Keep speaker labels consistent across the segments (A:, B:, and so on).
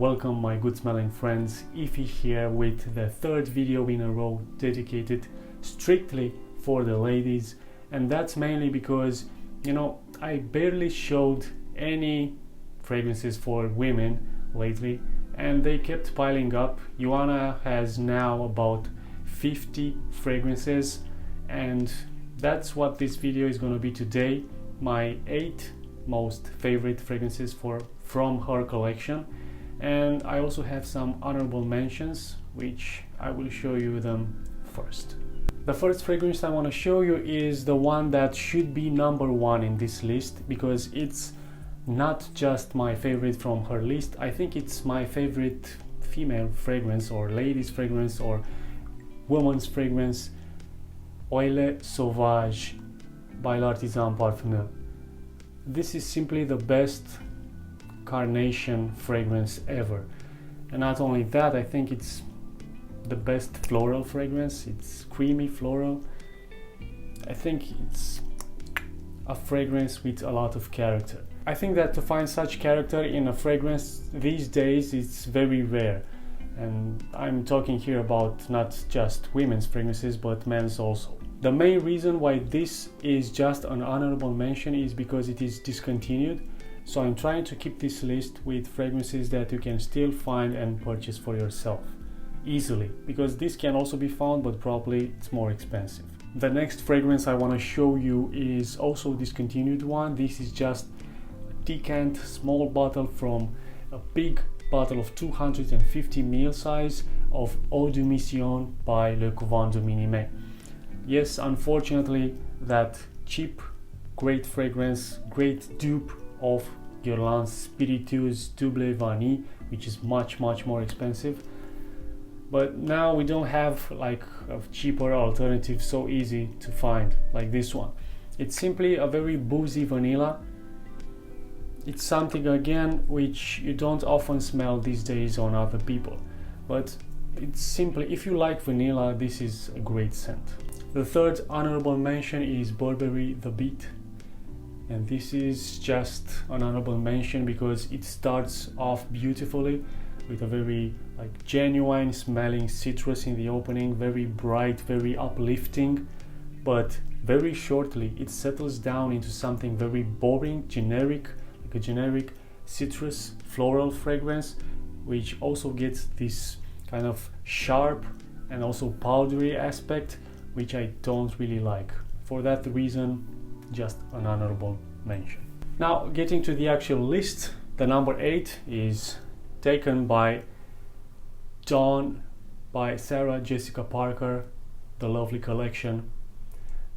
A: Welcome my good smelling friends, Ify here with the third video in a row dedicated strictly for the ladies, and that's mainly because I barely showed any fragrances for women lately and they kept piling up. Ioana has now about 50 fragrances and that's what this video is going to be today, my 8 most favorite fragrances from her collection. And I also have some honorable mentions, which I will show you them first. The first fragrance I want to show you is the one that should be number 1 in this list, because it's not just my favorite from her list. I think it's my favorite female fragrance or ladies fragrance or woman's fragrance, Oeillet Sauvage by L'Artisan Parfumeur. This is simply the best carnation fragrance ever, and not only that, I think it's the best floral fragrance. It's creamy floral. I think it's a fragrance with a lot of character. I think that to find such character in a fragrance these days it's very rare, and I'm talking here about not just women's fragrances but men's also. The main reason why this is just an honorable mention is because it is discontinued. So I'm trying to keep this list with fragrances that you can still find and purchase for yourself easily, because this can also be found but probably it's more expensive. The next fragrance I want to show you is also a discontinued one. This is just a decant small bottle from a big bottle of 250 ml size of Eau de Mission by Le Couvent de Minime. Yes, unfortunately that cheap, great fragrance, great dupe of Guerlain's Spiritueuse Double Vanille, which is much more expensive. But now we don't have like a cheaper alternative so easy to find like this one. It's simply a very boozy vanilla. It's something again which you don't often smell these days on other people, but it's simply, if you like vanilla, this is a great scent. The third honorable mention is Burberry The Beat, and this is just an honorable mention because it starts off beautifully with a very genuine smelling citrus in the opening, very bright, very uplifting, but very shortly it settles down into something very boring, generic, like a generic citrus floral fragrance, which also gets this kind of sharp and also powdery aspect, which I don't really like. For that reason, just an honorable mention. Now getting to the actual list, the number 8 is taken by Dawn by Sarah Jessica Parker, the lovely collection.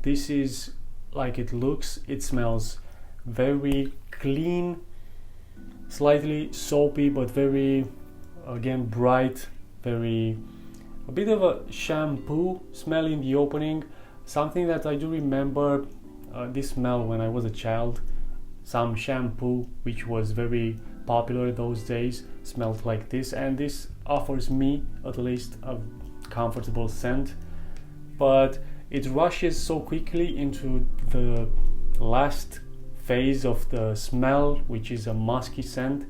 A: This is like it looks. It smells very clean, slightly soapy, but very again bright, very a bit of a shampoo smell in the opening, something that I do remember this smell when I was a child. Some shampoo which was very popular those days smelled like this, and this offers me at least a comfortable scent, but it rushes so quickly into the last phase of the smell, which is a musky scent,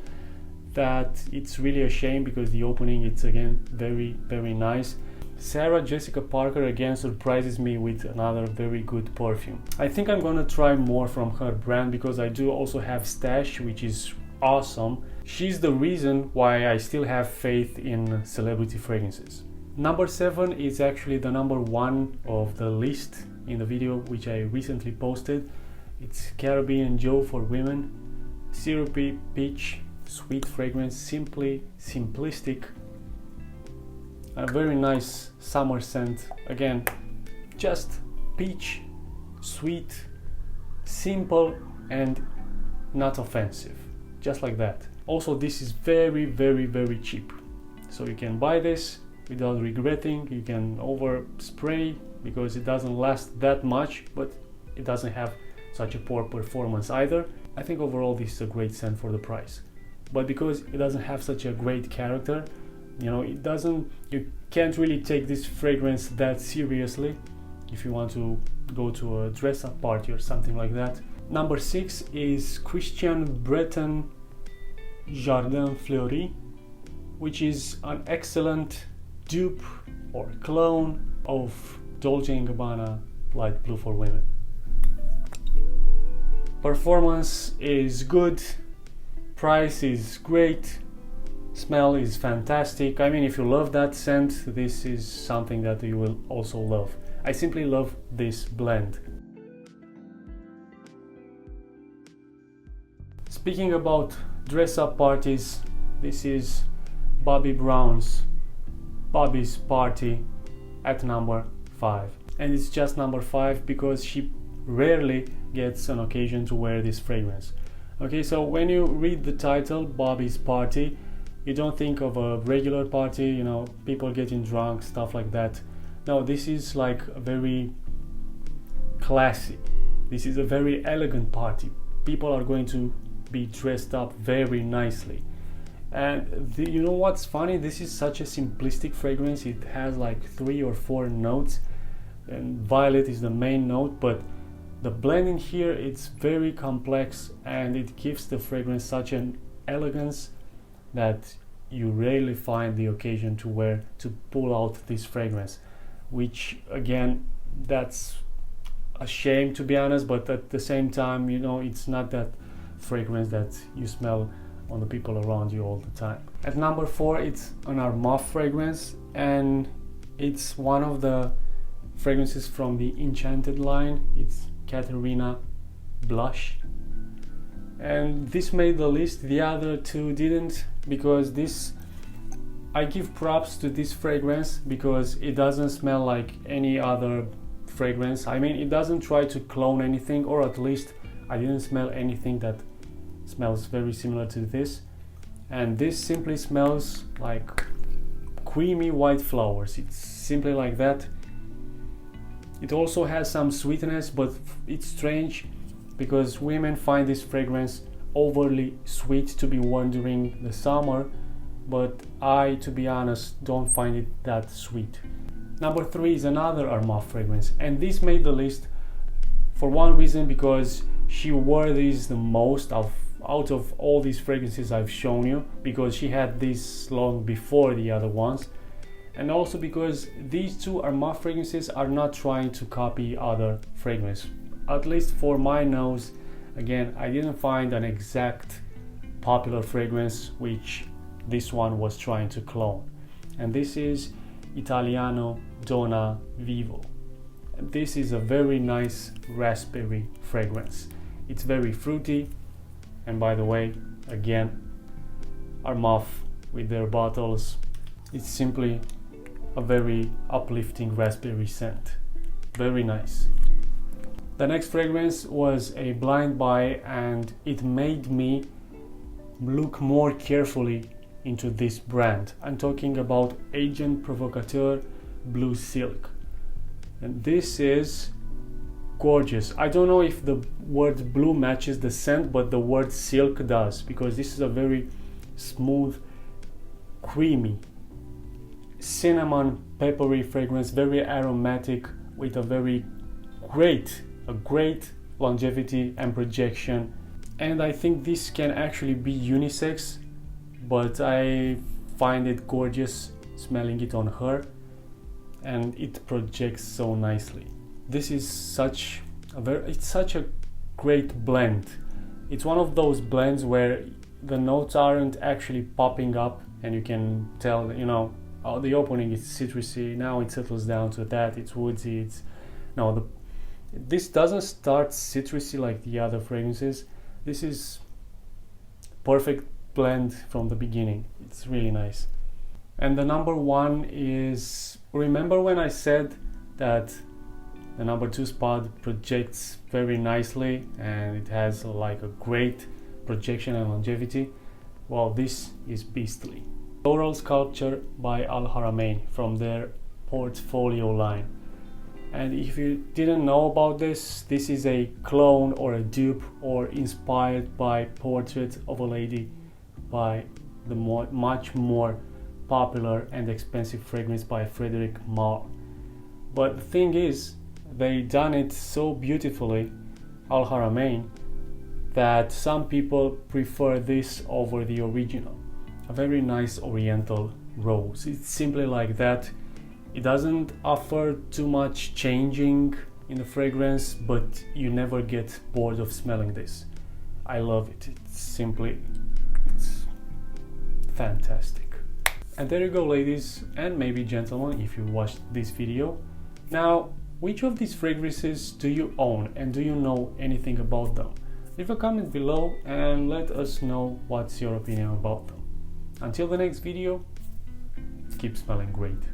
A: that it's really a shame, because the opening it's again very nice. Sarah Jessica Parker again surprises me with another very good perfume. I think I'm gonna try more from her brand because I do also have Stash, which is awesome. She's the reason why I still have faith in celebrity fragrances. Number 7 is actually the number 1 of the list in the video which I recently posted. It's Carribean Joe For Women, syrupy peach sweet fragrance, simply simplistic, a very nice summer scent. Again, just peach, sweet, simple and not offensive, just like that. Also, this is very cheap, so you can buy this without regretting. You can over spray because it doesn't last that much, but it doesn't have such a poor performance either. I think overall this is a great scent for the price, but because it doesn't have such a great character, you can't really take this fragrance that seriously if you want to go to a dress-up party or something like that. Number 6 is Christian Breton Jardin Fleury which is an excellent dupe or clone of Dolce & Gabbana Light Blue for Women. Performance is good, price is great, smell is fantastic. I mean, if you love that scent, this is something that you will also love. I simply love this blend. Speaking about dress-up parties, this is Bobbi's Party at number 5. And it's just number 5 because she rarely gets an occasion to wear this fragrance. Okay, so when you read the title, Bobbi's Party, you don't think of a regular party, you know, people getting drunk, stuff like that. No, this is like a very classy, this is a very elegant party. People are going to be dressed up very nicely. And you know what's funny? This is such a simplistic fragrance. It has like 3 or 4 notes, and violet is the main note, but the blending here, it's very complex, and it gives the fragrance such an elegance that you rarely find the occasion to pull out this fragrance, which again, that's a shame, to be honest, but at the same time, you know, it's not that fragrance that you smell on the people around you all the time. At number 4, it's an Armaf fragrance, and it's one of the fragrances from the Enchanted line. It's Katarina Blush, and this made the list. The other 2 didn't, because this, I give props to this fragrance because it doesn't smell like any other fragrance. I mean, it doesn't try to clone anything, or at least I didn't smell anything that smells very similar to this. And this simply smells like creamy white flowers. It's simply like that. It also has some sweetness, but it's strange because women find this fragrance overly sweet to be worn during the summer, but I, to be honest, don't find it that sweet. Number 3 is another Armaf fragrance, and this made the list for one reason, because she wore this the most out of all these fragrances I've shown you, because she had this long before the other ones, and also because these 2 Armaf fragrances are not trying to copy other fragrances. At least for my nose, again, I didn't find an exact popular fragrance which this one was trying to clone. And this is Italiano Donna Vivo. This is a very nice raspberry fragrance. It's very fruity, and by the way, again, Armaf with their bottles, it's simply a very uplifting raspberry scent. Very nice. The next fragrance was a blind buy, and it made me look more carefully into this brand. I'm talking about Agent Provocateur Blue Silk. And this is gorgeous. I don't know if the word blue matches the scent, but the word silk does, because this is a very smooth, creamy, cinnamon peppery fragrance, very aromatic, with a great longevity and projection. And I think this can actually be unisex, but I find it gorgeous smelling it on her, and it projects so nicely. This is such a great blend. It's one of those blends where the notes aren't actually popping up, and you can tell, you know, oh, the opening is citrusy, now it settles down to that, it's woodsy, this doesn't start citrusy like the other fragrances. This is perfect blend from the beginning. It's really nice. And the number 1 is, remember when I said that the number 2 spot projects very nicely and it has like a great projection and longevity? Well, this is beastly. Floral Sculpture by Haramain from their portfolio line. And if you didn't know about this is a clone or a dupe or inspired by Portrait of a Lady by the much more popular and expensive fragrance by Frédéric Malle. But the thing is, they done it so beautifully, Haramain, that some people prefer this over the original. a very nice oriental rose. It's simply like that. It doesn't offer too much changing in the fragrance, but you never get bored of smelling this. I love it. It's fantastic. And there you go, ladies and maybe gentlemen, if you watched this video. Now, which of these fragrances do you own and do you know anything about them? Leave a comment below and let us know what's your opinion about them. Until the next video, keep smelling great.